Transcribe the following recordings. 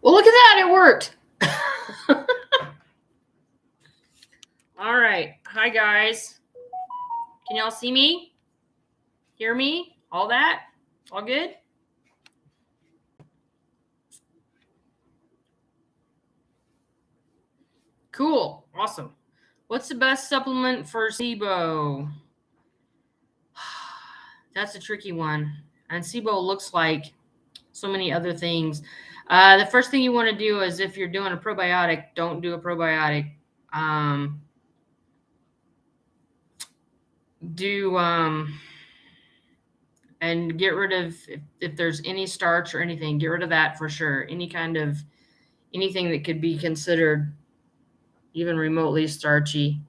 Well, look at that. It worked. All right. Hi, guys. Can y'all see me? Hear me? All that? All good? Cool. Awesome. What's the best supplement for SIBO? That's a tricky one. And SIBO looks like so many other things. The first thing you want to do is if you're doing a probiotic, don't do a probiotic. And get rid of, if there's any starch or anything, get rid of that for sure. Anything that could be considered even remotely starchy.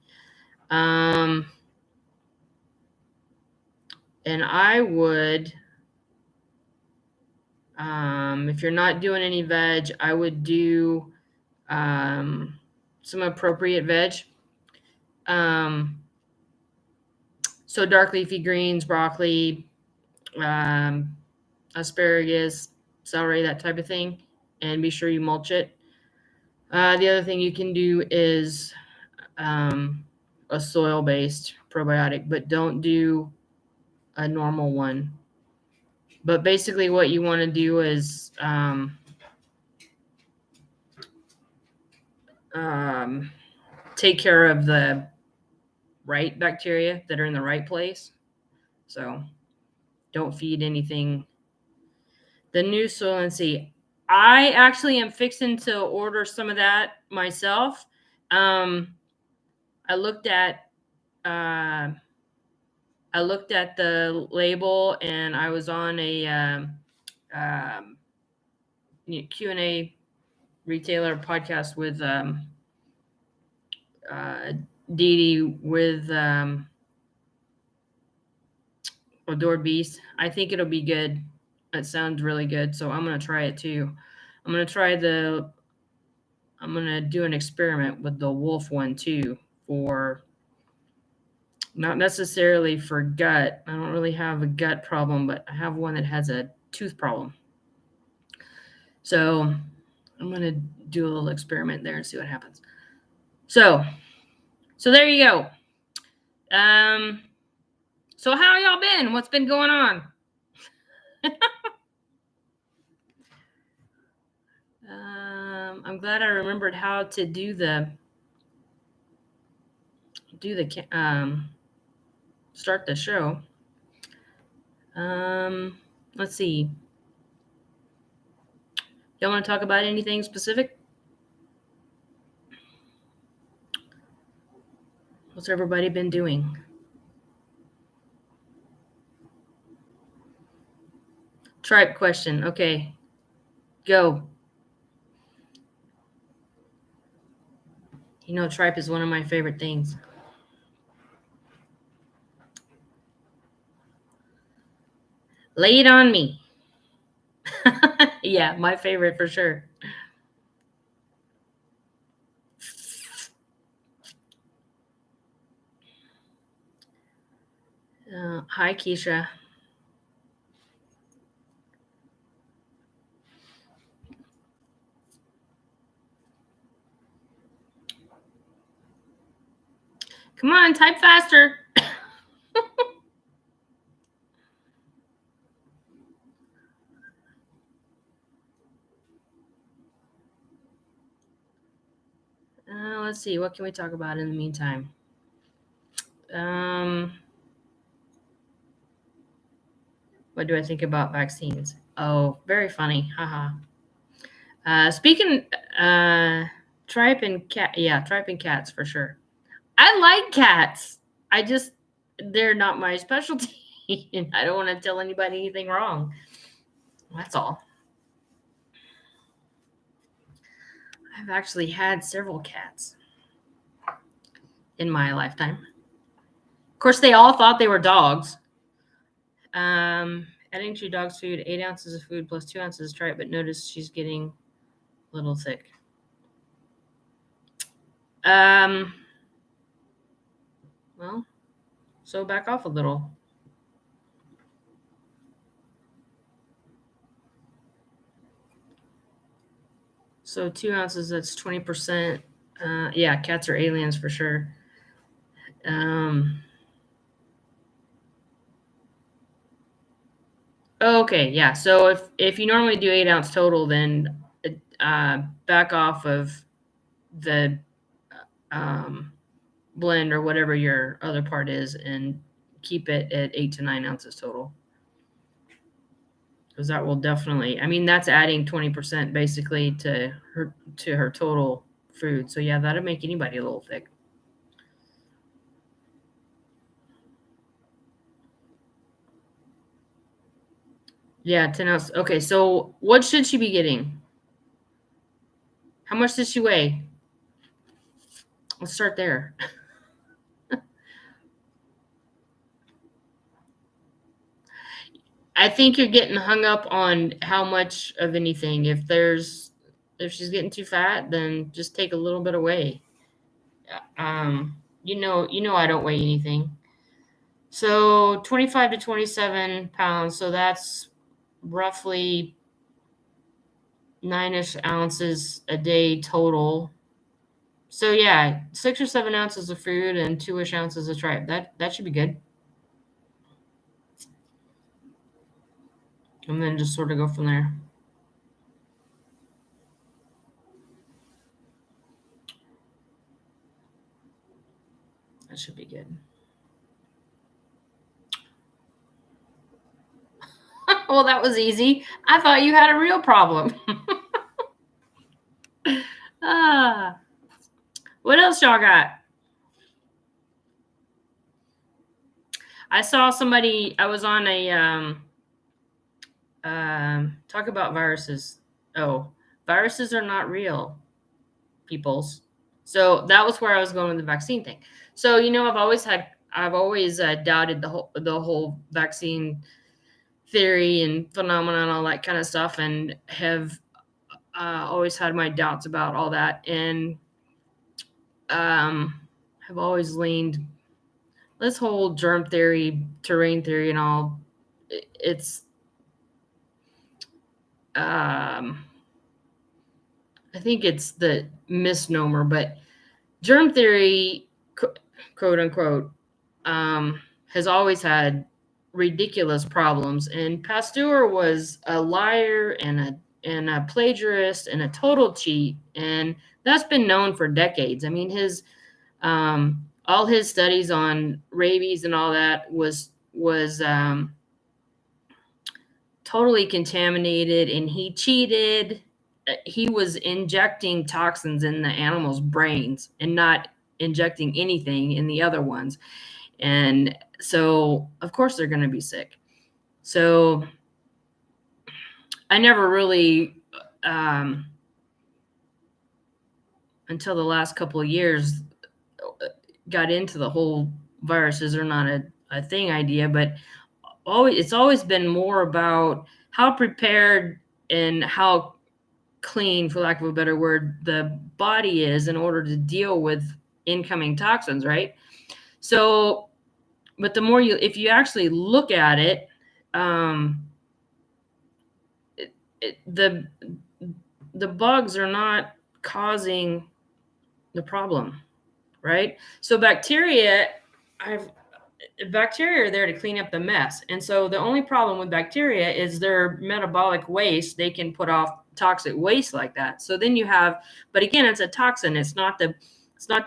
And I would, if you're not doing any veg, I would do some appropriate veg. So dark leafy greens, broccoli, asparagus, celery, that type of thing, and be sure you mulch it. The other thing you can do is a soil-based probiotic, but don't do a normal one. But basically what you want to do is take care of the right bacteria that are in the right place. So don't feed anything. The new soil and seed. I actually am fixing to order some of that myself. I looked at the label, and I was on a Q&A retailer podcast with Dee with Adored Beast. I think it'll be good. It sounds really good, so I'm gonna try it too. I'm gonna do an experiment with the wolf one too, for not necessarily for gut. I don't really have a gut problem, but I have one that has a tooth problem. So I'm gonna do a little experiment there and see what happens. So there you go. So how y'all been? What's been going on? I'm glad I remembered how to do the start the show. Let's see. Y'all want to talk about anything specific? What's everybody been doing? Tripe question. Okay. Go. You know, tripe is one of my favorite things. Lay it on me. Yeah, my favorite for sure. Hi, Keisha. Come on, type faster. Let's see. What can we talk about in the meantime? What do I think about vaccines? Oh, very funny. Haha. Speaking, tripe and cat. Yeah, tripe and cats for sure. I like cats. They're not my specialty, and I don't want to tell anybody anything wrong. That's all. I've actually had several cats in my lifetime. Of course, they all thought they were dogs. Adding to your dog's food, 8 ounces of food plus 2 ounces of tripe, but notice she's getting a little thick. Well, so back off a little. So 2 ounces, that's 20%. Yeah, cats are aliens for sure. Okay, yeah. So if you normally do 8 ounce total, then back off of the um, blend or whatever your other part is, and keep it at 8 to 9 ounces total. Because that will definitely, I mean, that's adding 20% basically to her total food. So yeah, that'll make anybody a little thick. Yeah, 10 ounces. Okay, so what should she be getting? How much does she weigh? Let's start there. I think you're getting hung up on how much of anything. If she's getting too fat, then just take a little bit away. You know I don't weigh anything. So 25 to 27 pounds. So that's roughly 9-ish ounces a day total. So yeah, 6 or 7 ounces of food and 2-ish ounces of tripe. That should be good. And then just sort of go from there. That should be good. Well, that was easy. I thought you had a real problem. Ah, what else y'all got? I saw somebody. I was on a talk about viruses. Oh, viruses are not real, peoples. So that was where I was going with the vaccine thing. So I've always doubted the whole vaccine theory and phenomenon, and all that kind of stuff, and have always had my doubts about all that, and have always leaned this whole germ theory, terrain theory, and all. It's I think it's the misnomer, but germ theory, quote unquote, has always had ridiculous problems. And Pasteur was a liar and a plagiarist and a total cheat, and that's been known for decades. I mean, his all his studies on rabies and all that was totally contaminated, and he cheated. He was injecting toxins in the animals' brains and not injecting anything in the other ones. And so, of course, they're going to be sick. So, I never really, until the last couple of years, got into the whole viruses are not a thing idea, but it's always been more about how prepared and how clean, for lack of a better word, the body is in order to deal with incoming toxins, right? So, but if you actually look at it, the bugs are not causing the problem, right? So bacteria are there to clean up the mess. And so the only problem with bacteria is their metabolic waste. They can put off toxic waste like that. So then but again, it's a toxin. It's not the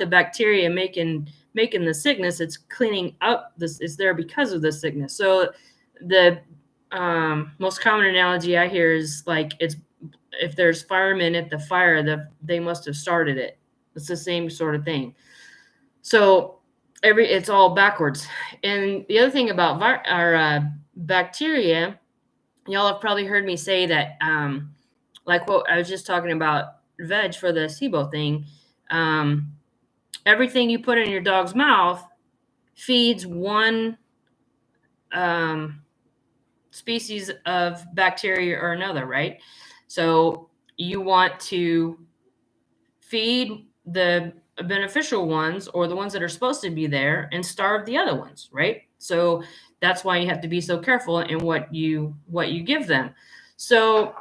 bacteria making the sickness. It's cleaning up this. It's there because of the sickness. So the most common analogy I hear is like, it's if there's firemen at the fire, they must have started it. It's the same sort of thing. So it's all backwards. And the other thing about bacteria, y'all have probably heard me say that, like what I was just talking about, veg for the SIBO thing. Everything you put in your dog's mouth feeds one species of bacteria or another, right? So you want to feed the beneficial ones, or the ones that are supposed to be there, and starve the other ones, right? So that's why you have to be so careful in what you give them. So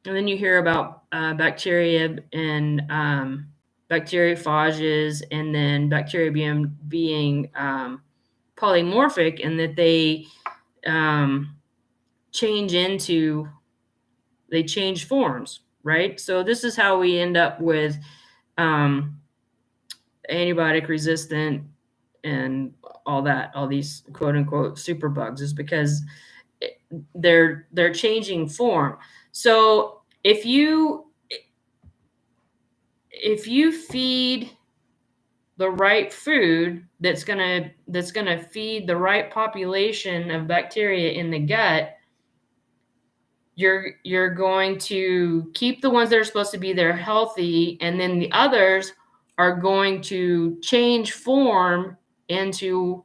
And then you hear about bacteria and bacteriophages, and then bacteria being polymorphic, and that um, change into they change forms, right? So this is how we end up with um, antibiotic resistant and all these quote unquote superbugs, is because they're changing form. So if you feed the right food that's gonna feed the right population of bacteria in the gut, you're going to keep the ones that are supposed to be there healthy, and then the others are going to change form into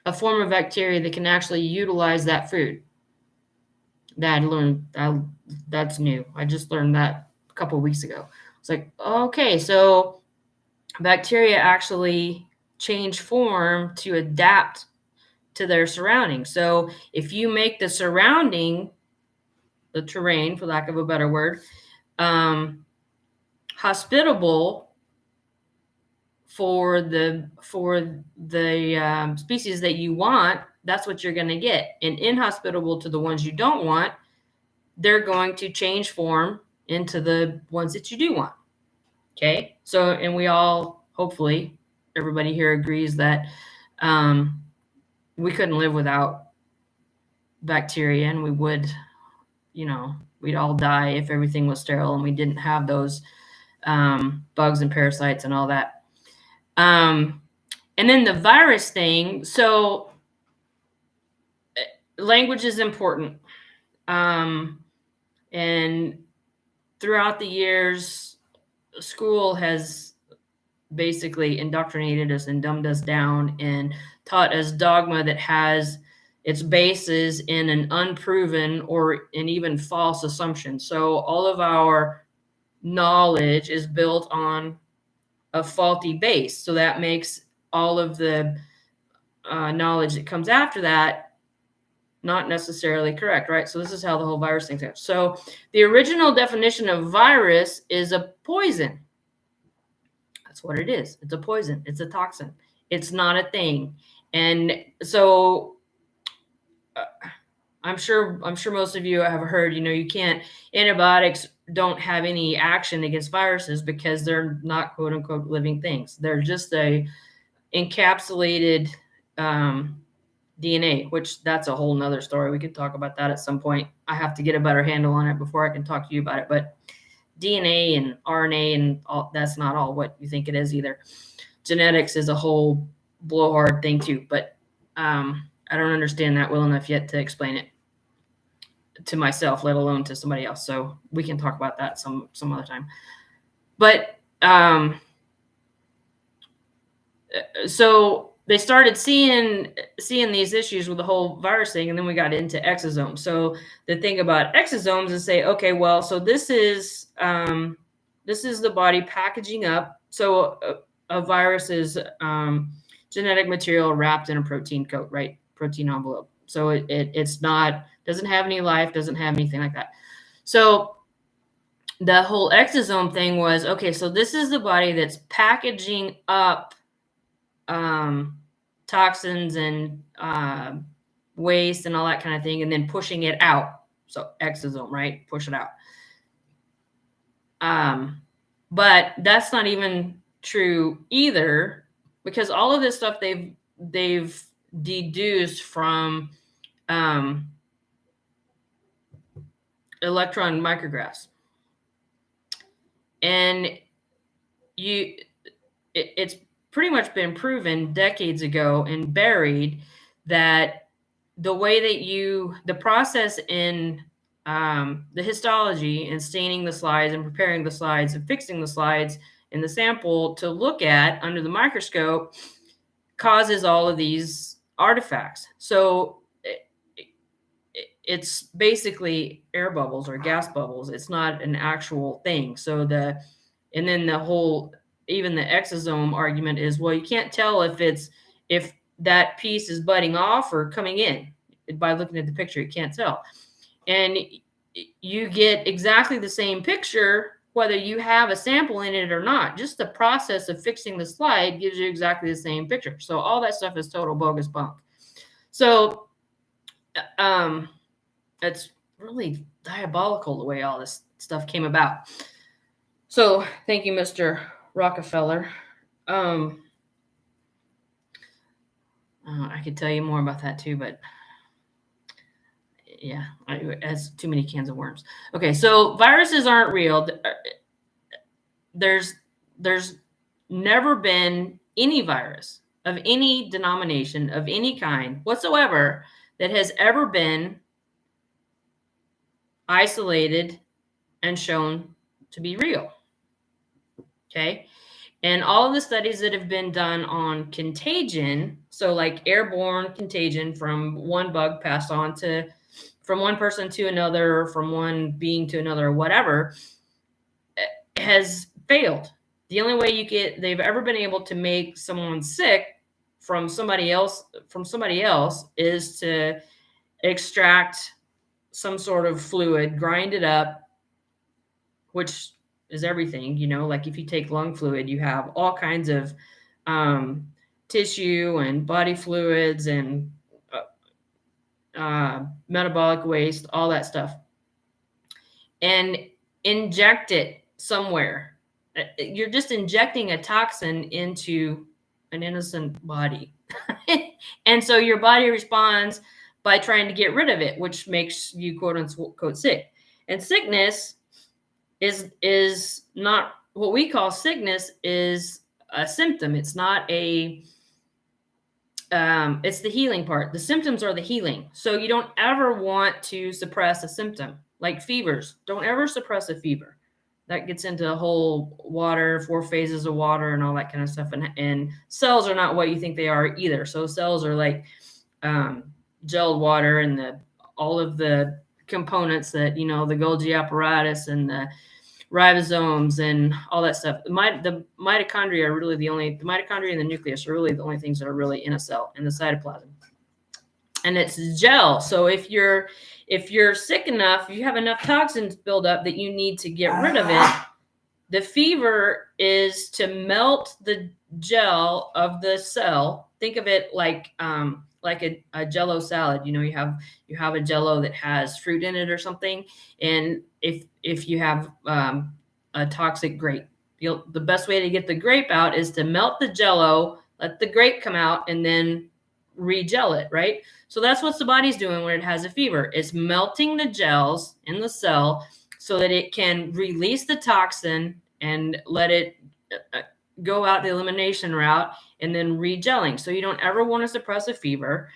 a form of bacteria that can actually utilize that food. That I learned that's new. I just learned that a couple of weeks ago. It's like, okay, so bacteria actually change form to adapt to their surroundings. So if you make the surrounding, the terrain, for lack of a better word, hospitable for the species that you want, that's what you're going to get. And inhospitable to the ones you don't want, they're going to change form into the ones that you do want. Okay. So, and we all, hopefully, everybody here agrees that we couldn't live without bacteria, and we would, we'd all die if everything was sterile and we didn't have those bugs and parasites and all that. And then the virus thing. So, language is important. And throughout the years, school has basically indoctrinated us and dumbed us down and taught us dogma that has its basis in an unproven or an even false assumption. So all of our knowledge is built on a faulty base. So that makes all of the knowledge that comes after that not necessarily correct, right? So this is how the whole virus thing goes. So the original definition of virus is a poison. That's what it is. It's a poison. It's a toxin. It's not a thing. And so I'm sure most of you have heard, you can't, antibiotics don't have any action against viruses because they're not quote unquote living things. They're just a encapsulated DNA, which that's a whole nother story. We could talk about that at some point. I have to get a better handle on it before I can talk to you about it. But DNA and RNA and all, that's not all what you think it is either. Genetics is a whole blowhard thing too, but I don't understand that well enough yet to explain it to myself, let alone to somebody else. So we can talk about that some other time. But so they started seeing these issues with the whole virus thing, and then we got into exosomes. So the thing about exosomes is say, okay, well, so this is the body packaging up. So a virus is genetic material wrapped in a protein coat, right? Protein envelope. So it's not, doesn't have any life, doesn't have anything like that. So the whole exosome thing was, okay, so this is the body that's packaging up toxins and waste and all that kind of thing, and then pushing it out. So exosome, right? Push it out. But that's not even true either, because all of this stuff they've deduced from electron micrographs, and it's pretty much been proven decades ago and buried that the way that the process in the histology and staining the slides and preparing the slides and fixing the slides in the sample to look at under the microscope causes all of these artifacts. So it's basically air bubbles or gas bubbles. It's not an actual thing. So and then the whole, even the exosome argument is, well, you can't tell if that piece is budding off or coming in by looking at the picture. You can't tell. And you get exactly the same picture whether you have a sample in it or not. Just the process of fixing the slide gives you exactly the same picture. So all that stuff is total bogus bunk. So it's really diabolical the way all this stuff came about. So thank you, Mr. Rockefeller. I could tell you more about that too, but yeah, it has too many cans of worms. Okay, so viruses aren't real. There's never been any virus of any denomination, of any kind whatsoever, that has ever been isolated and shown to be real. Okay. And all of the studies that have been done on contagion, so like airborne contagion from one bug passed on to from one person to another, or from one being to another, or whatever, has failed. The only way they've ever been able to make someone sick from somebody else is to extract some sort of fluid, grind it up, which is everything, like if you take lung fluid, you have all kinds of tissue and body fluids and metabolic waste, all that stuff, and inject it somewhere. You're just injecting a toxin into an innocent body. And so your body responds by trying to get rid of it, which makes you quote unquote sick. And sickness is not what we call sickness, is a symptom. It's not it's the healing part. The symptoms are the healing. So you don't ever want to suppress a symptom, like fevers. Don't ever suppress a fever. That gets into the whole water, 4 phases of water and all that kind of stuff. And cells are not what you think they are either. So cells are like gelled water, and all of the components that, the Golgi apparatus and the ribosomes and all that stuff. The mitochondria are really the mitochondria and the nucleus are really the only things that are really in a cell, in the cytoplasm. And it's gel. So if you're sick enough, if you have enough toxins build up that you need to get rid of it, the fever is to melt the gel of the cell. Think of it like a Jello salad. You have a Jello that has fruit in it or something, and if you have a toxic grape, the best way to get the grape out is to melt the Jello, let the grape come out, and then re-gel it, right? So that's what the body's doing when it has a fever. It's melting the gels in the cell so that it can release the toxin and let it go out the elimination route, and then re-gelling. So you don't ever want to suppress a fever.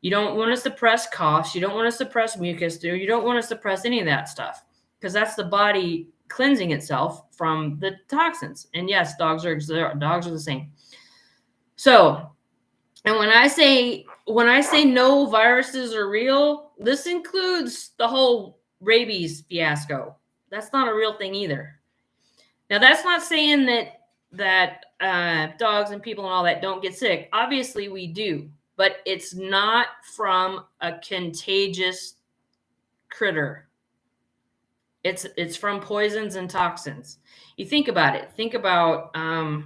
You don't want to suppress coughs. You don't want to suppress mucus. You don't want to suppress any of that stuff, because that's the body cleansing itself from the toxins. And yes, dogs are the same. So, and when I say no viruses are real, this includes the whole rabies fiasco. That's not a real thing either. Now, that's not saying that dogs and people and all that don't get sick. Obviously, we do, but it's not from a contagious critter. It's from poisons and toxins. You think about it. Think about I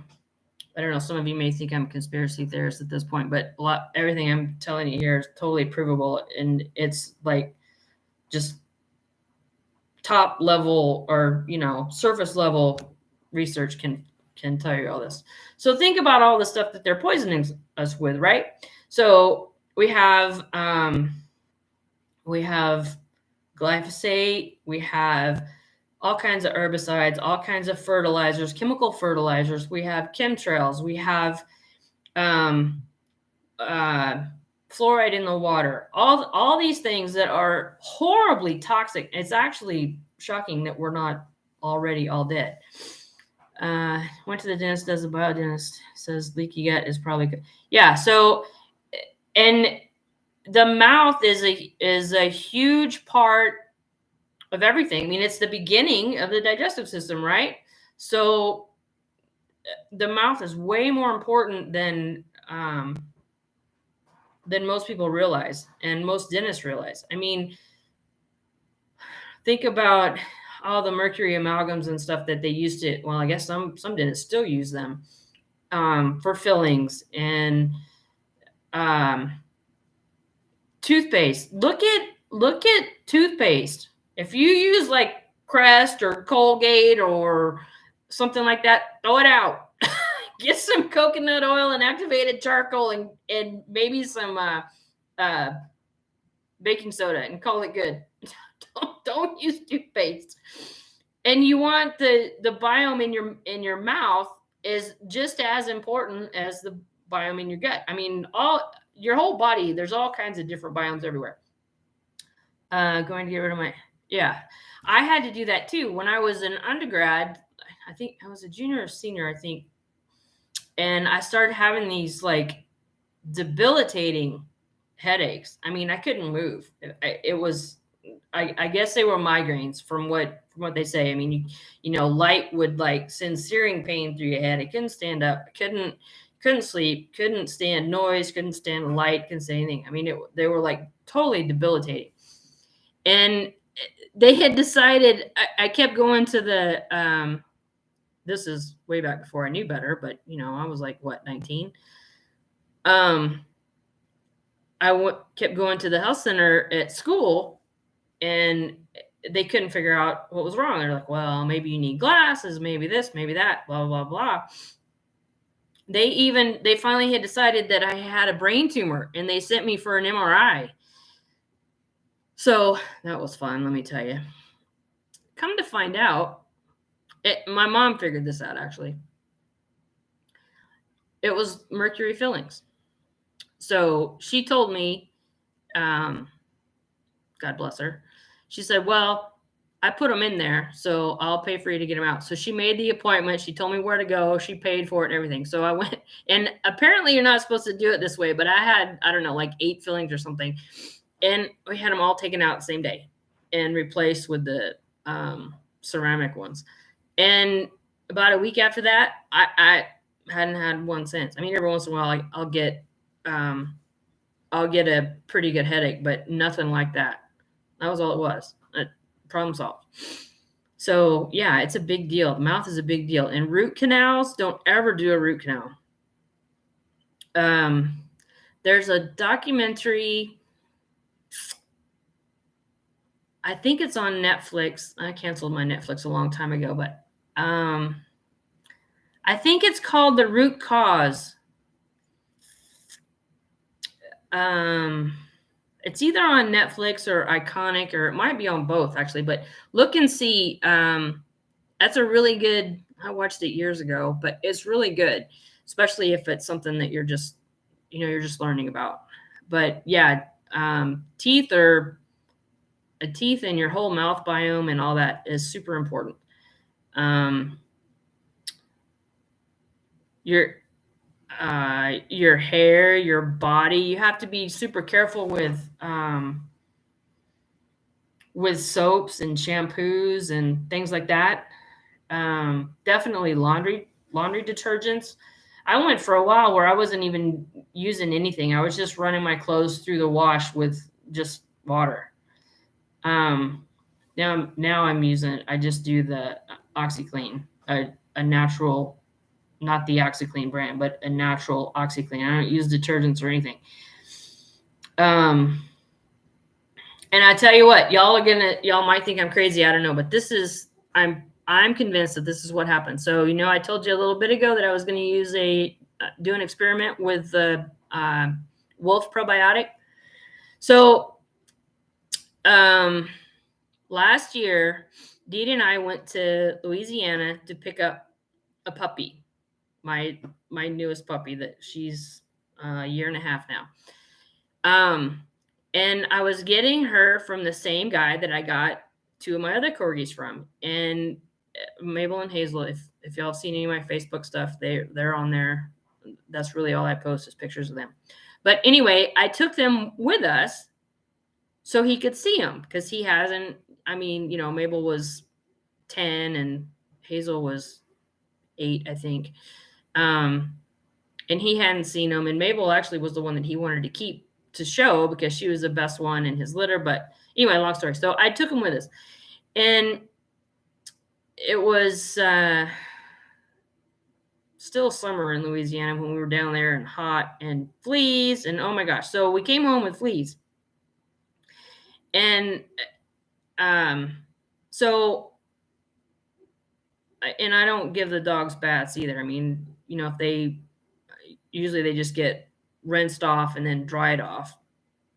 don't know. Some of you may think I'm a conspiracy theorist at this point, but everything I'm telling you here is totally provable, and it's like just top level or surface level research can tell you all this. So think about all the stuff that they're poisoning us with, right? So we have glyphosate, we have all kinds of herbicides, all kinds of fertilizers, chemical fertilizers. We have chemtrails. We have fluoride in the water. All these things that are horribly toxic. It's actually shocking that we're not already all dead. Went to the dentist, does a biodentist, says leaky gut is probably good. Yeah. So, and the mouth is a huge part of everything. I mean, it's the beginning of the digestive system, right? So the mouth is way more important than most people realize, and most dentists realize. I mean, think about all the mercury amalgams and stuff that they used to. Well, I guess some didn't still use them for fillings and um, toothpaste. Look at toothpaste. If you use like Crest or Colgate or something like that, throw it out. Get some coconut oil and activated charcoal and maybe some uh, baking soda and call it good. Don't use toothpaste. And you want the biome in your mouth is just as important as the biome in your gut. I mean, all your whole body, there's all kinds of different biomes everywhere. Going to get rid of my I had to do that too when I was an undergrad. I think I was a junior or senior, I think. And I started having these like debilitating headaches. I mean, I couldn't move. It was, I guess they were migraines from what they say. I mean, you know, light would like send searing pain through your head. I couldn't stand up. I couldn't sleep. Couldn't stand noise. Couldn't stand light. Couldn't say anything. I mean, they were like totally debilitating. And they had decided. I kept going to the. This is way back before I knew better, but you know, I was like what 19. Kept going to the health center at school, and they couldn't figure out what was wrong. They're like, well, maybe you need glasses, maybe this, maybe that, blah, blah, blah. They finally had decided that I had a brain tumor, and they sent me for an MRI. So that was fun, let me tell you. Come to find out, my mom figured this out, actually. It was mercury fillings. So she told me, God bless her, she said, well, I put them in there, so I'll pay for you to get them out. So she made the appointment. She told me where to go. She paid for it and everything. So I went, and apparently you're not supposed to do it this way, but I had, I don't know, like 8 fillings or something. And we had them all taken out the same day and replaced with the ceramic ones. And about a week after that, I hadn't had one since. I mean, every once in a while, I'll get a pretty good headache, but nothing like that. That was all it was. Problem solved. So yeah, it's a big deal. The mouth is a big deal. And root canals, don't ever do a root canal. There's a documentary, I think it's on Netflix. I canceled my Netflix a long time ago, but I think it's called The Root Cause. It's either on Netflix or Iconic, or it might be on both actually, but look and see. That's a really good, I watched it years ago, but it's really good, especially if it's something that you're just learning about. But yeah, teeth and your whole mouth biome and all that is super important. Your hair, your body, you have to be super careful with soaps and shampoos and things like that. Definitely laundry detergents. I went for a while where I wasn't even using anything. I was just running my clothes through the wash with just water. Now I'm using, I just do the OxyClean, a natural, not the OxyClean brand, but a natural OxyClean. I don't use detergents or anything. And I tell you what, y'all might think I'm crazy. I don't know, but I'm convinced that this is what happened. So, I told you a little bit ago that I was going to do an experiment with the wolf probiotic. So, last year, Dee and I went to Louisiana to pick up a puppy. My newest puppy, that she's a year and a half now. And I was getting her from the same guy that I got 2 of my other corgis from. And Mabel and Hazel, if y'all have seen any of my Facebook stuff, they're on there. That's really all I post is pictures of them. But anyway, I took them with us so he could see them, because he hasn't. I mean, Mabel was 10 and Hazel was 8, I think. And he hadn't seen them, and Mabel actually was the one that he wanted to keep to show because she was the best one in his litter. But anyway, long story. So I took him with us, And it was still summer in Louisiana when we were down there, and hot, and fleas, and oh my gosh. So we came home with fleas. And so, and I don't give the dogs baths either. I mean, if they usually they just get rinsed off and then dried off.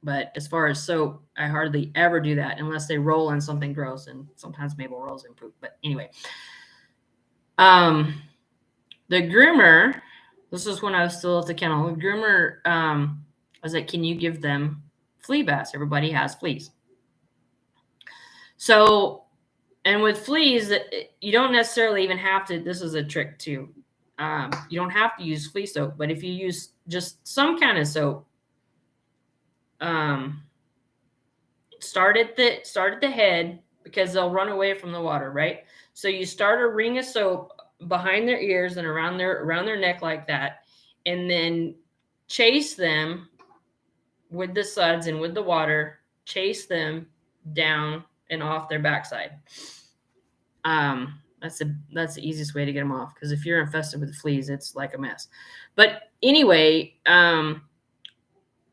But as far as soap, I hardly ever do that unless they roll in something gross, and sometimes Mabel rolls in poop. But anyway, the groomer, this is when I was still at the kennel. The groomer was like, "Can you give them flea baths? Everybody has fleas." So, and with fleas, you don't necessarily even have to. This is a trick too. You don't have to use flea soap, but if you use just some kind of soap, start at the head, because they'll run away from the water, right? So you start a ring of soap behind their ears and around their neck like that, and then chase them with the suds and with the water, chase them down and off their backside. That's the easiest way to get them off, because if you're infested with fleas, it's like a mess. But anyway, the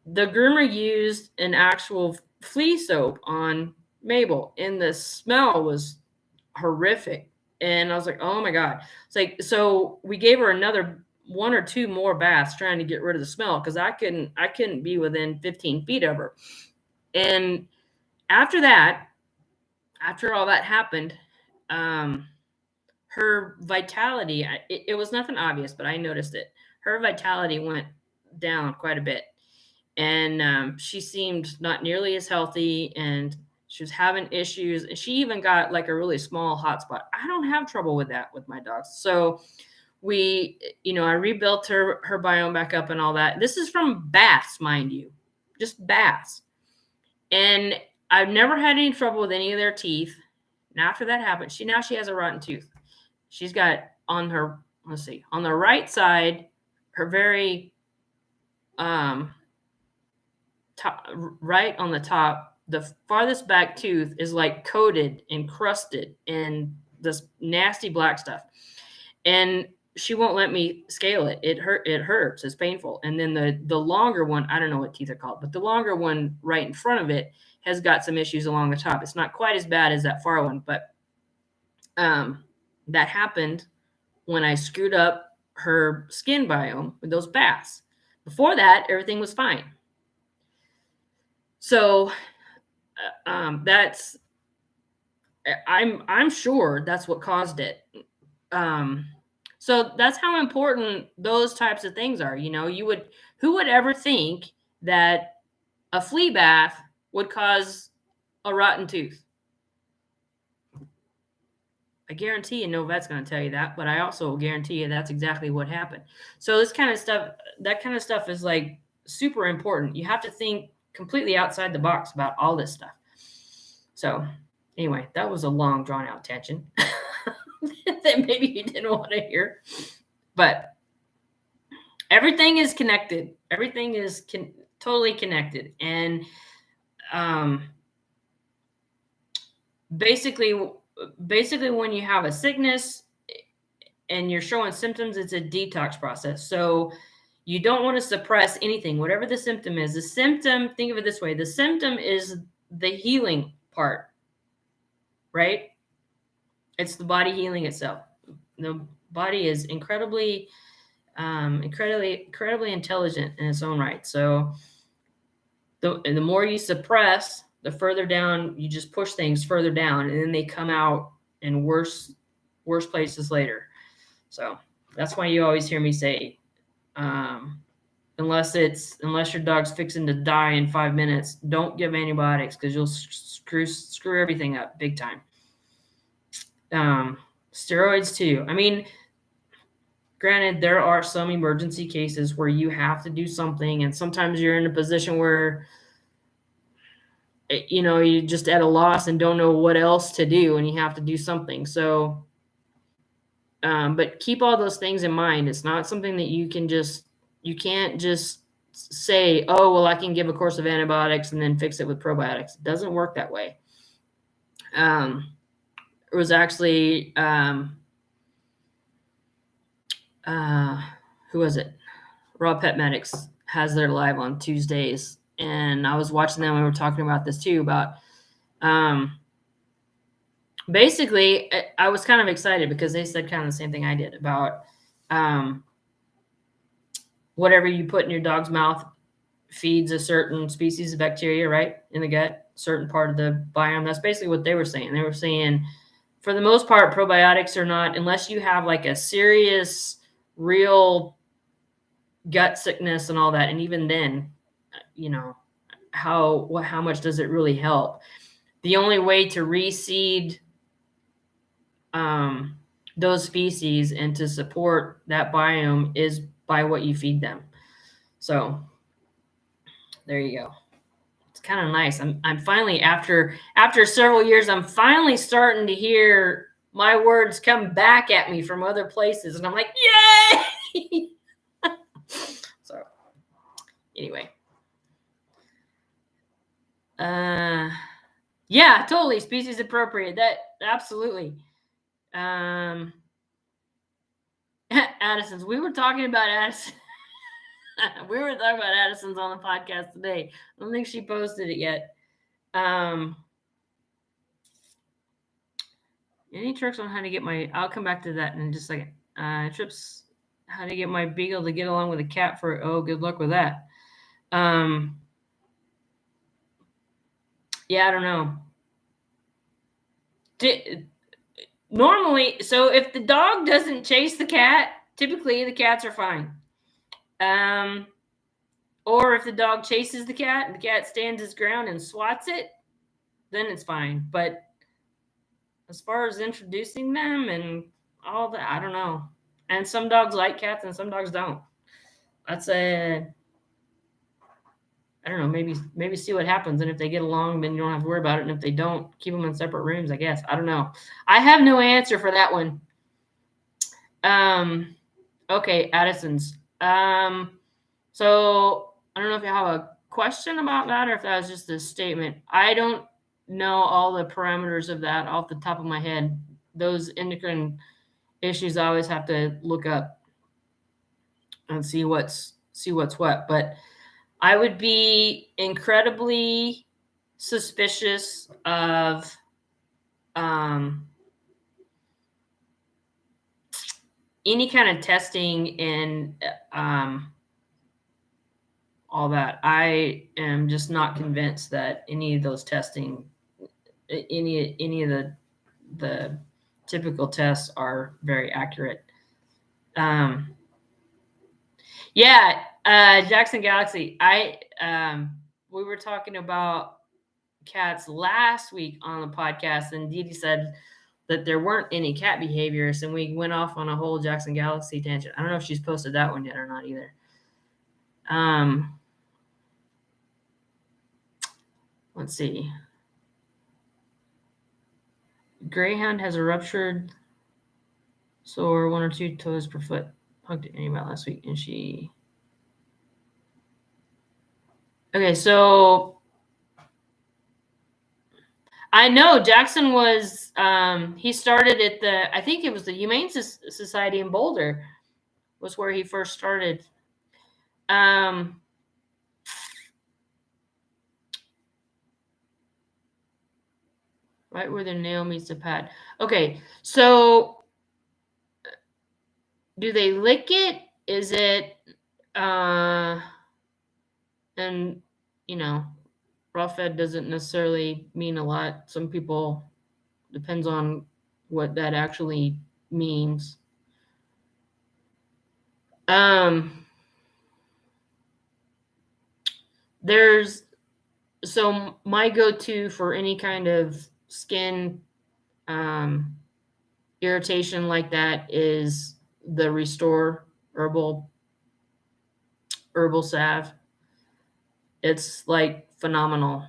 groomer used an actual flea soap on Mabel, and the smell was horrific. And I was like, oh my God. It's like, so we gave her another 1 or 2 more baths trying to get rid of the smell, because I couldn't be within 15 feet of her. And after all that happened, her vitality, it was nothing obvious, but I noticed it. Her vitality went down quite a bit. And she seemed not nearly as healthy, and she was having issues. And she even got like a really small hot spot. I don't have trouble with that with my dogs. So I rebuilt her biome back up and all that. This is from baths, mind you, just baths. And I've never had any trouble with any of their teeth. And after that happened, she has a rotten tooth. She's got on her, on the right side, her very top, right on the top, the farthest back tooth is like coated and crusted in this nasty black stuff. And she won't let me scale it. It hurts. It's painful. And then the longer one, I don't know what teeth are called, but the longer one right in front of it has got some issues along the top. It's not quite as bad as that far one, but that happened when I screwed up her skin biome with those baths. Before that, everything was fine. So I'm sure that's what caused it. So that's how important those types of things are. Who would ever think that a flea bath would cause a rotten tooth? I guarantee you no vet's going to tell you that, but I also guarantee you that's exactly what happened. So that kind of stuff is like super important. You have to think completely outside the box about all this stuff. So anyway, that was a long drawn out tangent that maybe you didn't want to hear, but everything is connected. Everything is totally connected. And basically when you have a sickness and you're showing symptoms, it's a detox process. So you don't want to suppress anything, whatever the symptom is. The symptom, think of it this way, the symptom is the healing part, right? It's the body healing itself. The body is incredibly intelligent in its own right. So the more you suppress, the further down you just push things further down, and then they come out in worse places later. So that's why you always hear me say, unless your dog's fixing to die in 5 minutes, don't give antibiotics, because you'll screw everything up big time. Steroids too. I mean, granted, there are some emergency cases where you have to do something, and sometimes you're in a position where you're just at a loss and don't know what else to do, and you have to do something. So but keep all those things in mind. It's not something that you can't just say, oh, well, I can give a course of antibiotics and then fix it with probiotics. It doesn't work that way. was actually who was it? Raw Pet Medics has their live on Tuesdays, and I was watching them. We were talking about this too, about basically, I was kind of excited because they said kind of the same thing I did about whatever you put in your dog's mouth feeds a certain species of bacteria, right, in the gut, certain part of the biome. That's basically what they were saying. They were saying, for the most part, probiotics are not, unless you have like a serious, real gut sickness and all that. And even then, how much does it really help? The only way to reseed those species and to support that biome is by what you feed them. So there you go. It's kind of nice. I'm finally, after several years, I'm finally starting to hear my words come back at me from other places, and I'm like, yay! So anyway, yeah, totally species appropriate. That absolutely. Addison's. We were talking about Addison. We were talking about Addison's on the podcast today. I don't think she posted it yet. Any tricks on how to get my? I'll come back to that in just a second. Trips. How to get my beagle to get along with a cat for? Oh, good luck with that. Yeah, I don't know. Normally, so if the dog doesn't chase the cat, typically the cats are fine. Or if the dog chases the cat and the cat stands his ground and swats it, then it's fine. But as far as introducing them and all that, I don't know. And some dogs like cats and some dogs don't. That's I don't know, maybe see what happens. And if they get along, then you don't have to worry about it. And if they don't, keep them in separate rooms, I guess. I don't know. I have no answer for that one. Okay, Addison's. So I don't know if you have a question about that or if that was just a statement. I don't know all the parameters of that off the top of my head. Those endocrine issues I always have to look up and see what's what. But I would be incredibly suspicious of any kind of testing and all that. I am just not convinced that any of those testing, any of the typical tests are very accurate. Yeah, Jackson Galaxy. We were talking about cats last week on the podcast, and Dee Dee said that there weren't any cat behaviors, and we went off on a whole Jackson Galaxy tangent. I don't know if she's posted that one yet or not either. Let's see. Greyhound has a ruptured sore, 1 or 2 toes per foot. Hugged it anyway last week, and she. Okay, so I know Jackson was. He started at I think it was the Humane Society in Boulder, was where he first started. Right where the nail meets the pad. Okay, so do they lick it? Is it and raw fed doesn't necessarily mean a lot. Some people, depends on what that actually means. There's so my go-to for any kind of skin irritation like that is the Restore herbal salve. It's like phenomenal.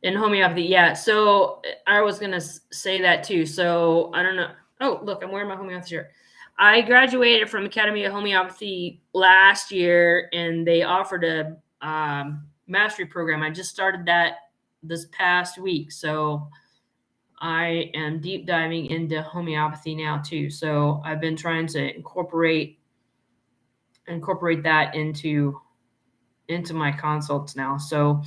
In homeopathy, yeah. So I was gonna say that too. So I don't know. Oh, look, I'm wearing my homeopathy shirt. I graduated from Academy of Homeopathy last year, and they offered a mastery program. I just started that this past week, so I am deep diving into homeopathy now too. So I've been trying to incorporate that into my consults now. So,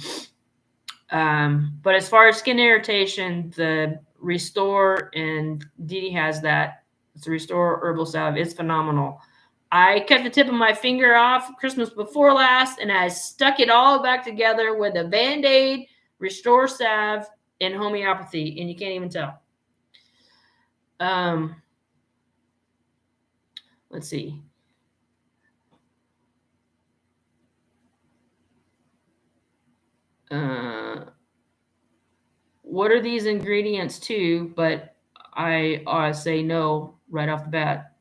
but as far as skin irritation, the Restore, and Dee Dee has that. It's the Restore herbal salve. It's phenomenal. I cut the tip of my finger off Christmas before last, and I stuck it all back together with a Band-Aid, Restore salve, and homeopathy, and you can't even tell. Let's see. What are these ingredients to? But I say no right off the bat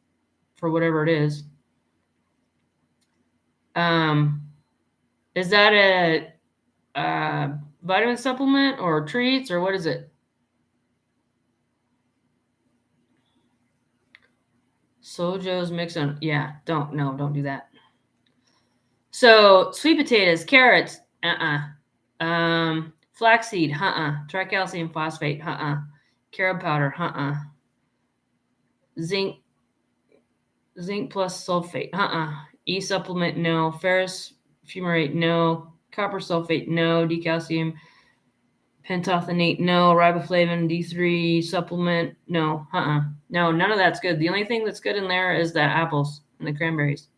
for whatever it is. Is that a vitamin supplement or treats, or what is it? Sojo's mixing. Yeah, don't do that. So sweet potatoes, carrots, flaxseed, tricalcium phosphate, carob powder, zinc plus sulfate, E supplement, no. Ferrous fumarate, no. Copper sulfate, no. Decalcium pentothenate, no. Riboflavin D3 supplement, no. No, none of that's good. The only thing that's good in there is the apples and the cranberries.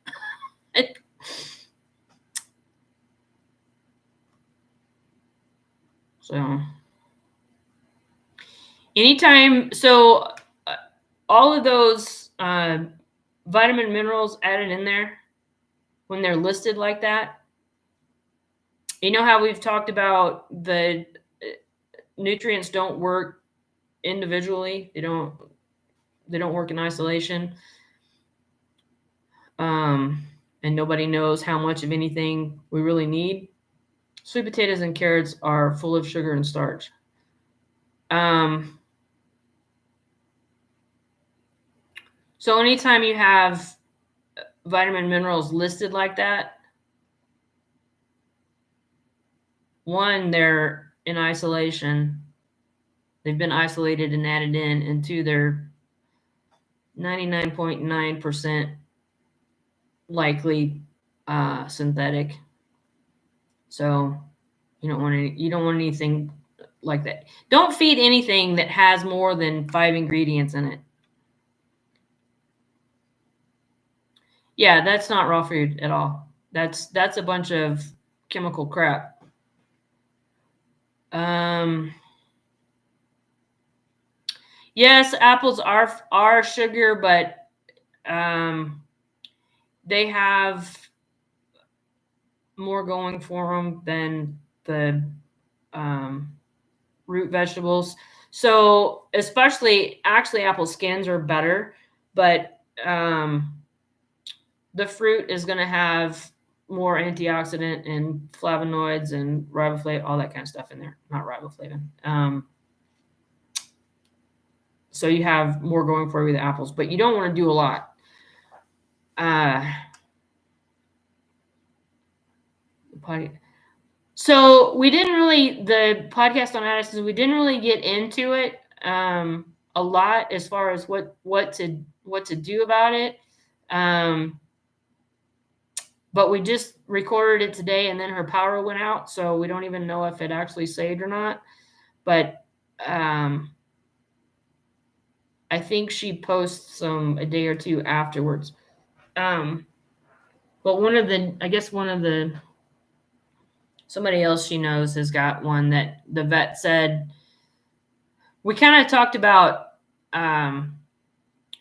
So anytime, so all of those vitamin minerals added in there when they're listed like that. You know how we've talked about the nutrients don't work individually. They don't work in isolation. And nobody knows how much of anything we really need. Sweet potatoes and carrots are full of sugar and starch. So anytime you have vitamin minerals listed like that, one, they're in isolation. They've been isolated and added in, and two, they're 99.9% likely synthetic. So you don't want anything like that. Don't feed anything that has more than 5 ingredients in it. Yeah, that's not raw food at all. That's a bunch of chemical crap. Yes, apples are sugar, but they have more going for them than the root vegetables. So actually apple skins are better, but the fruit is going to have more antioxidant and flavonoids and riboflavin, all that kind of stuff in there. Not riboflavin. So you have more going for you with the apples, but you don't want to do a lot. So we didn't really, the podcast on Addison's, we didn't really get into it a lot as far as what to do about it. But we just recorded it today, and then her power went out, so we don't even know if it actually saved or not. But I think she posts them a day or two afterwards. But somebody else she knows has got one that the vet said. We kind of talked about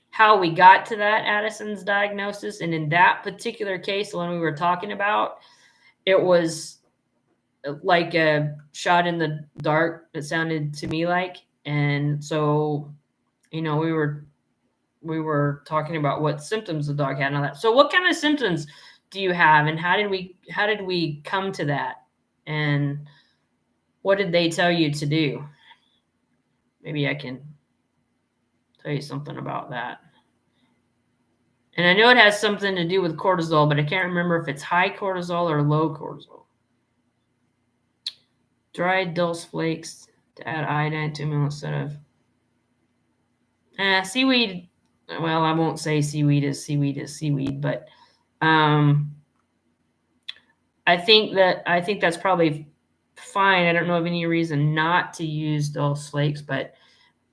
how we got to that Addison's diagnosis. And in that particular case, the one we were talking about, it was like a shot in the dark, it sounded to me like. And so, we were talking about what symptoms the dog had and all that. So what kind of symptoms do you have, and how did we come to that? And what did they tell you to do? Maybe I can tell you something about that. And I know it has something to do with cortisol, but I can't remember if it's high cortisol or low cortisol. Dried dulse flakes to add iodine to meal instead of Seaweed. Well, I won't say seaweed is seaweed, but um, I think that's probably fine. I don't know of any reason not to use those flakes, but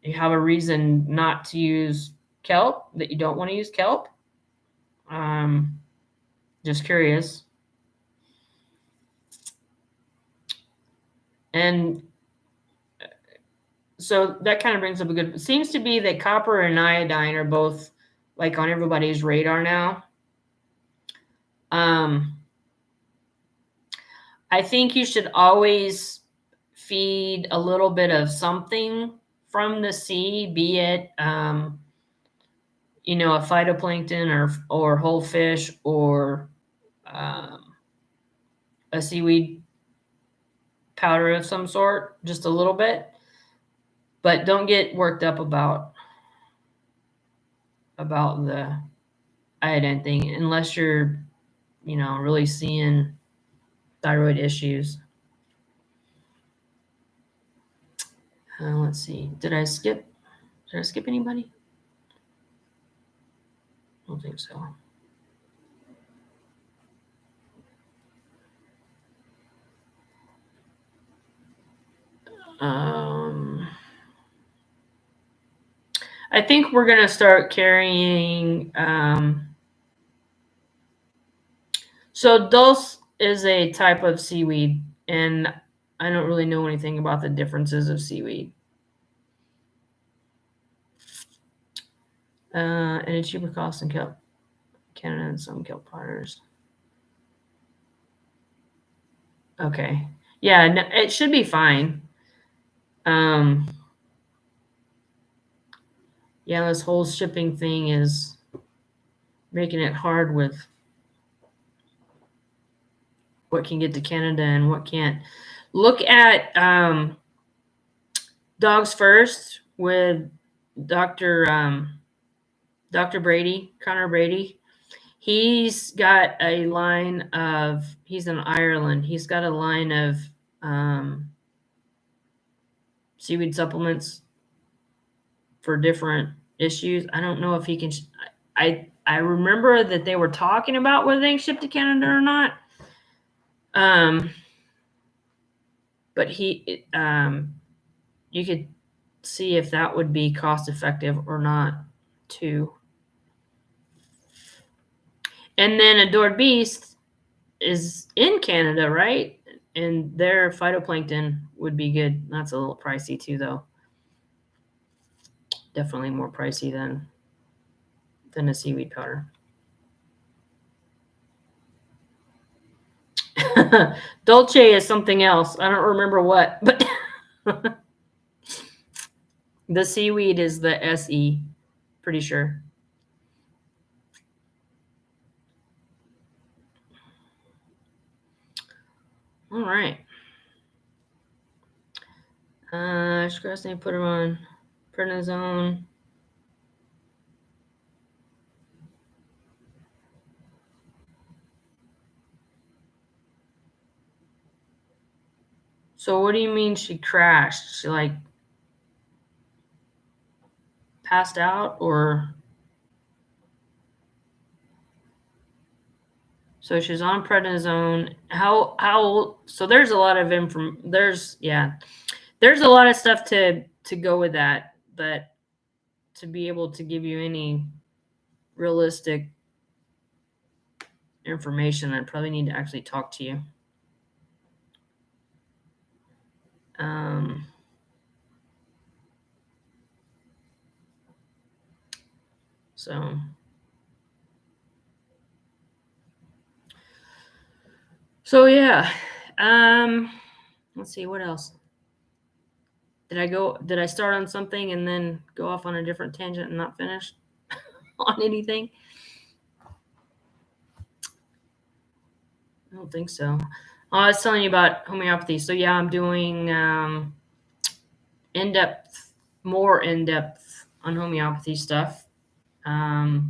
you have a reason not to use kelp, that you don't want to use kelp. Um, just curious. And so that kind of brings up a good. It seems to be that copper and iodine are both like on everybody's radar now. Um, I think you should always feed a little bit of something from the sea, be it a phytoplankton or whole fish or um, a seaweed powder of some sort, just a little bit. But don't get worked up about the iodine thing unless you're really seeing thyroid issues. Let's see. Did I skip anybody? I don't think so. I think we're gonna start carrying. So dulse is a type of seaweed, and I don't really know anything about the differences of seaweed. And it's cheaper cost in kelp, Canada, and some kelp partners. Okay, yeah, no, it should be fine. Yeah, this whole shipping thing is making it hard with what can get to Canada and what can't. Look at Dogs First with Dr. Dr. Brady, Connor Brady. He's got a line of, he's in Ireland. He's got a line of seaweed supplements for different issues. I don't know if he can. I remember that they were talking about whether they can ship to Canada or not. But you could see if that would be cost effective or not, too. And then Adored Beast is in Canada, right? And their phytoplankton would be good. That's a little pricey too, though. Definitely more pricey than a seaweed powder. Dolce is something else. I don't remember what, but the seaweed is the SE, pretty sure. All right. Stress they put them on prednisone. So what do you mean she crashed? She like passed out, or so she's on prednisone. How so there's a lot of there's a lot of stuff to go with that, but to be able to give you any realistic information, I probably need to actually talk to you. So yeah. Let's see, what else? Did I start on something and then go off on a different tangent and not finish on anything? I don't think so. Oh, I was telling you about homeopathy. So yeah, I'm doing more in-depth on homeopathy stuff right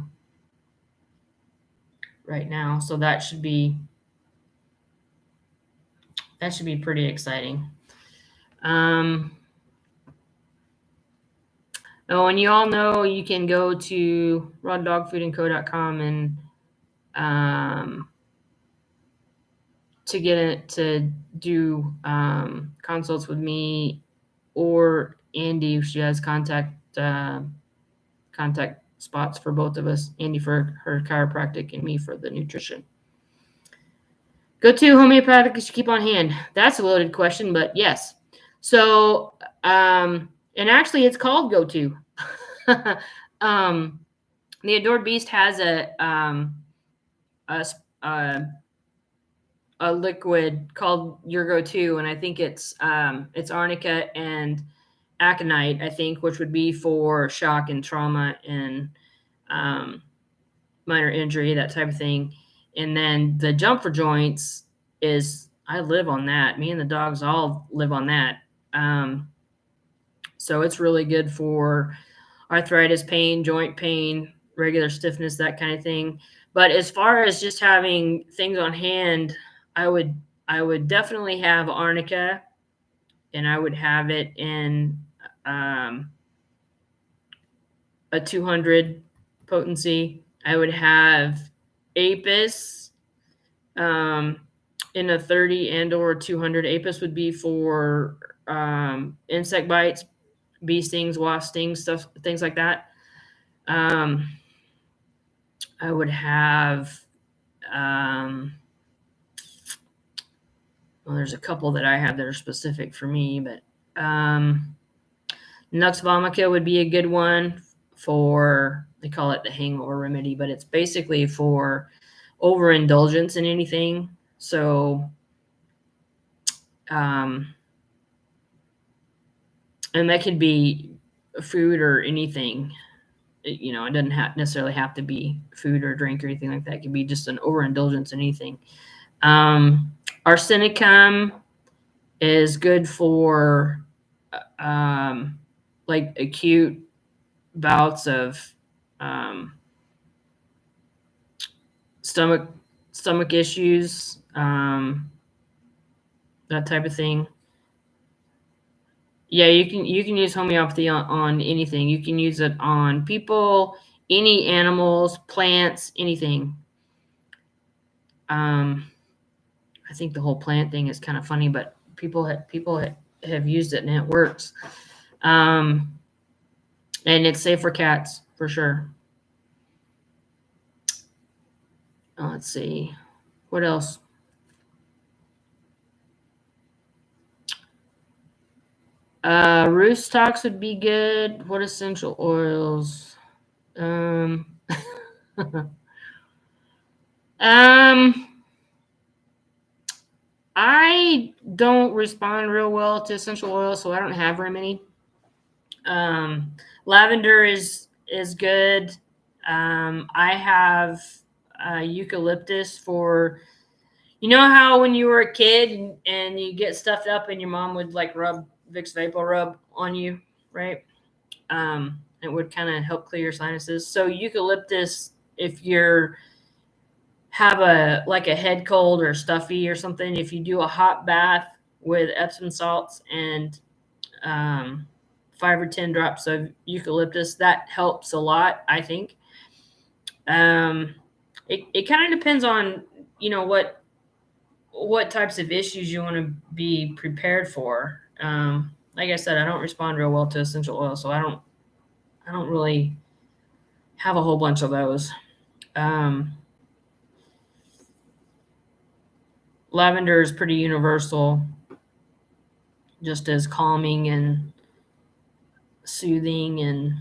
now. So that should be pretty exciting. Oh, and you all know you can go to rawdogfoodandco.com and to get it to do consults with me or Andi if she has contact spots for both of us. Andi for her chiropractic and me for the nutrition. Go to homeopathic you keep on hand. That's a loaded question, but yes. So, and actually, it's called Go To. The Adored Beast has a, a liquid called Your Go To, and I think it's arnica and aconite, I think, which would be for shock and trauma and minor injury, that type of thing. And then the jump for joints is I live on that. Me and the dogs all live on that. So it's really good for arthritis, pain, joint pain, regular stiffness, that kind of thing. But as far as just having things on hand, I would definitely have arnica, and I would have it in a 200 potency. I would have apis in a 30 and or 200. Apis would be for insect bites, bee stings, wasp stings, stuff, things like that. I would have well, there's a couple that I have that are specific for me, but Nux vomica would be a good one for, they call it the hangover remedy, but it's basically for overindulgence in anything. So, and that could be food or anything. It doesn't necessarily have to be food or drink or anything like that. It could be just an overindulgence in anything. Arsenicum is good for like acute bouts of stomach issues, that type of thing. Yeah, you can use homeopathy on anything. You can use it on people, any animals, plants, anything. I think the whole plant thing is kind of funny, but people have used it and it works. And it's safe for cats for sure. Let's see, what else? Roost tox would be good. What essential oils? I don't respond real well to essential oils, so I don't have very many. Lavender is good. I have eucalyptus for, how when you were a kid and you get stuffed up and your mom would like rub Vicks Vapor Rub on you, right? It would kind of help clear your sinuses. So eucalyptus, if you're have a head cold or stuffy or something, if you do a hot bath with Epsom salts and 5 or 10 drops of eucalyptus, that helps a lot, I think. It kind of depends on what types of issues you want to be prepared for. Like I said, I don't respond real well to essential oil, so I don't really have a whole bunch of those. Lavender is pretty universal, just as calming and soothing, and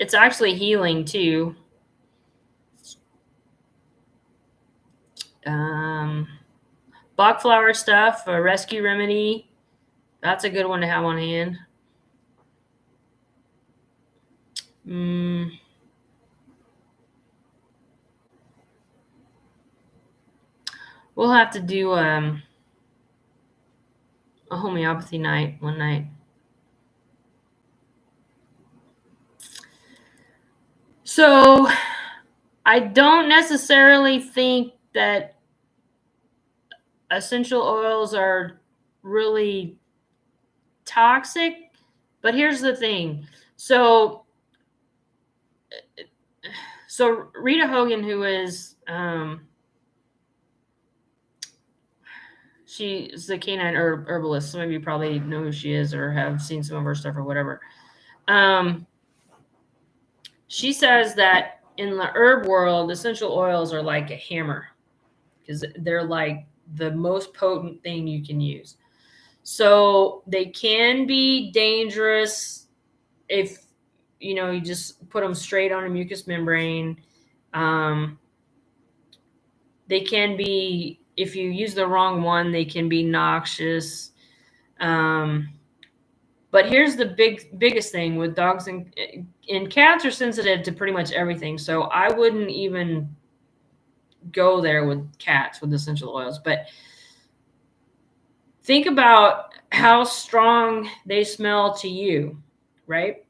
it's actually healing too. Bach flower stuff, a rescue remedy, that's a good one to have on hand. We'll have to do a homeopathy night one night. So I don't necessarily think that essential oils are really toxic, but here's the thing. So Rita Hogan, who is she's the canine herbalist. Some of you probably know who she is or have seen some of her stuff or whatever. She says that in the herb world, essential oils are like a hammer because they're like the most potent thing you can use. So they can be dangerous if you just put them straight on a mucous membrane. They can be, if you use the wrong one, they can be noxious. But here's the biggest thing with dogs and cats are sensitive to pretty much everything. So I wouldn't even go there with cats with essential oils. But think about how strong they smell to you, right?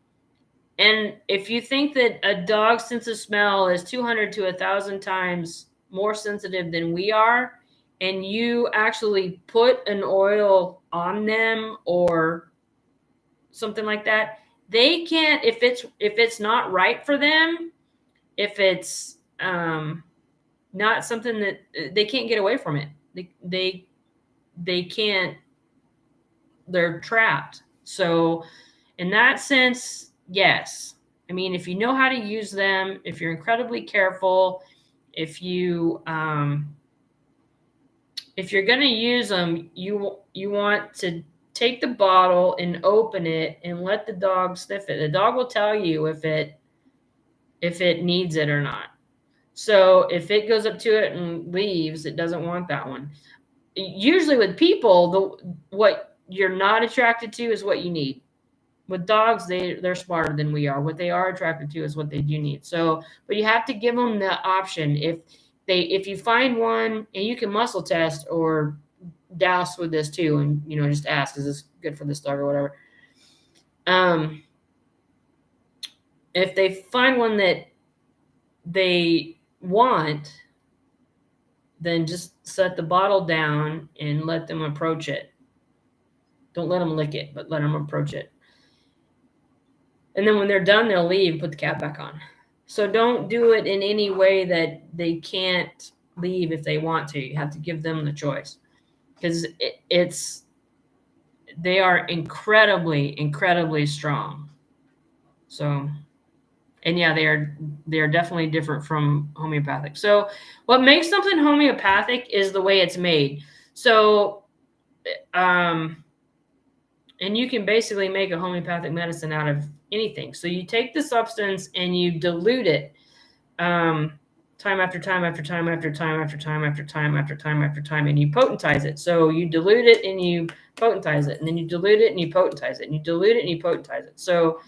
And if you think that a dog's sense of smell is 200 to 1,000 times more sensitive than we are, and you actually put an oil on them or something like that, they can't, if it's not right for them, if it's not something that they can't get away from it. They can't, they're trapped. So in that sense, yes. I mean, if you know how to use them, if you're incredibly careful, if you're going to use them, you want to take the bottle and open it and let the dog sniff it. The dog will tell you if it needs it or not. So if it goes up to it and leaves, it doesn't want that one. Usually with people, what you're not attracted to is what you need. With dogs, they're smarter than we are. What they are attracted to is what they do need. So, but you have to give them the option. If you find one, and you can muscle test or douse with this too, and just ask, is this good for this dog or whatever. If they find one that they want, then just set the bottle down and let them approach it. Don't let them lick it, but let them approach it. And then when they're done, they'll leave, put the cap back on. So don't do it in any way that they can't leave if they want to. You have to give them the choice, because they are incredibly, incredibly strong. So, and yeah, they are definitely different from homeopathic. So what makes something homeopathic is the way it's made. So, and you can basically make a homeopathic medicine out of anything. So you take the substance and you dilute it time after time after time after time after time after time after time after time, and you potentize it. So you dilute it and you potentize it, and then you dilute it and you potentize it, and you dilute it and you potentize it. So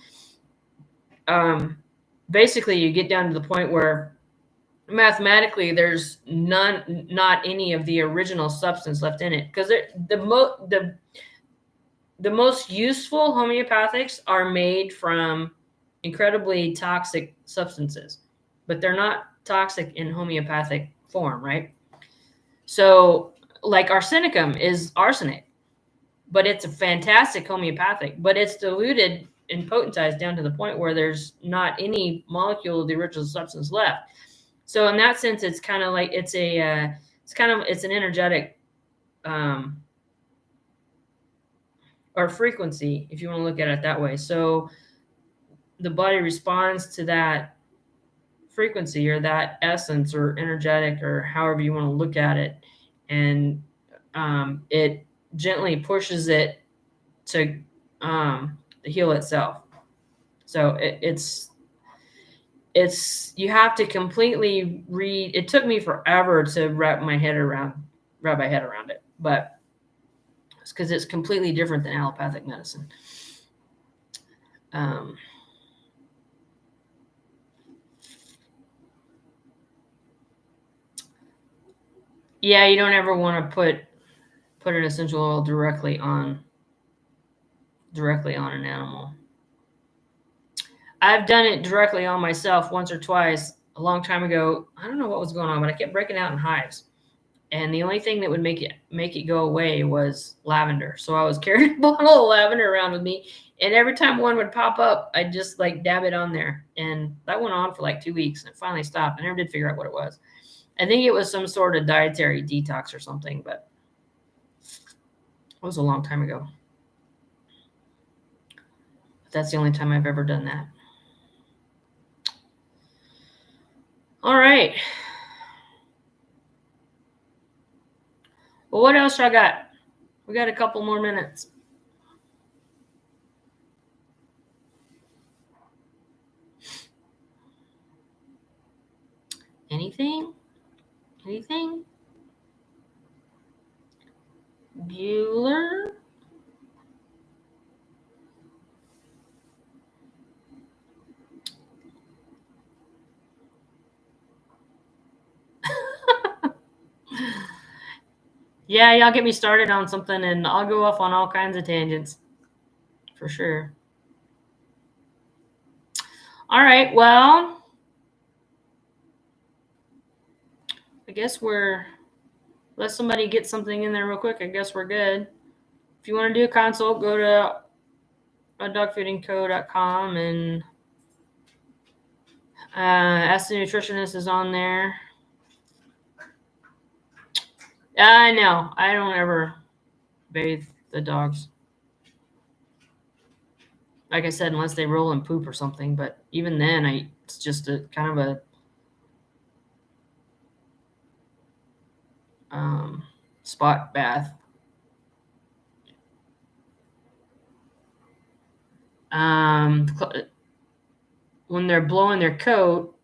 basically you get down to the point where mathematically there's not any of the original substance left in it, because the most useful homeopathics are made from incredibly toxic substances, but they're not toxic in homeopathic form, right? So like arsenicum is arsenic, but it's a fantastic homeopathic, but it's diluted and potentized down to the point where there's not any molecule of the original substance left. So in that sense, it's kind of like it's an energetic or frequency, if you want to look at it that way. So the body responds to that frequency or that essence or energetic or however you want to look at it, and it gently pushes it to heal itself. So it's you have to completely read. It took me forever to wrap my head around it, but it's because it's completely different than allopathic medicine. Yeah, you don't ever want to put an essential oil directly on an animal. I've done it directly on myself once or twice a long time ago. I don't know what was going on, but I kept breaking out in hives. And the only thing that would make it go away was lavender. So I was carrying a bottle of lavender around with me, And every time one would pop up, I'd just like dab it on there. And that went on for like 2 weeks, and it finally stopped. I never did figure out what it was. I think it was some sort of dietary detox or something, but it was a long time ago. But that's the only time I've ever done that. All right. Well, what else I got? We got a couple more minutes. Anything? Anything? Bueller? Yeah, y'all get me started on something and I'll go off on all kinds of tangents. For sure. All right, well, I guess let somebody get something in there real quick. I guess we're good. If you want to do a consult, go to dogfoodandco.com and Ask the Nutritionist is on there. I know. I don't ever bathe the dogs. Like I said, unless they roll and poop or something. But even then, it's just a kind of a spot bath. When they're blowing their coat,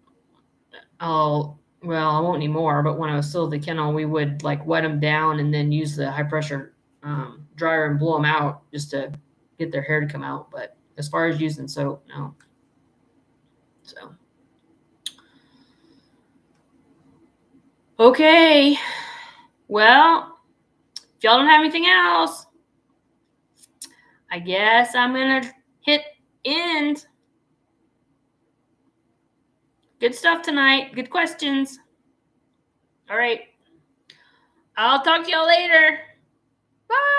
I won't anymore, but when I was still at the kennel, we would like wet them down and then use the high pressure dryer and blow them out just to get their hair to come out. But as far as using soap, no. So, okay. Well, if y'all don't have anything else, I guess I'm going to hit end. Good stuff tonight. Good questions. All right. I'll talk to y'all later. Bye.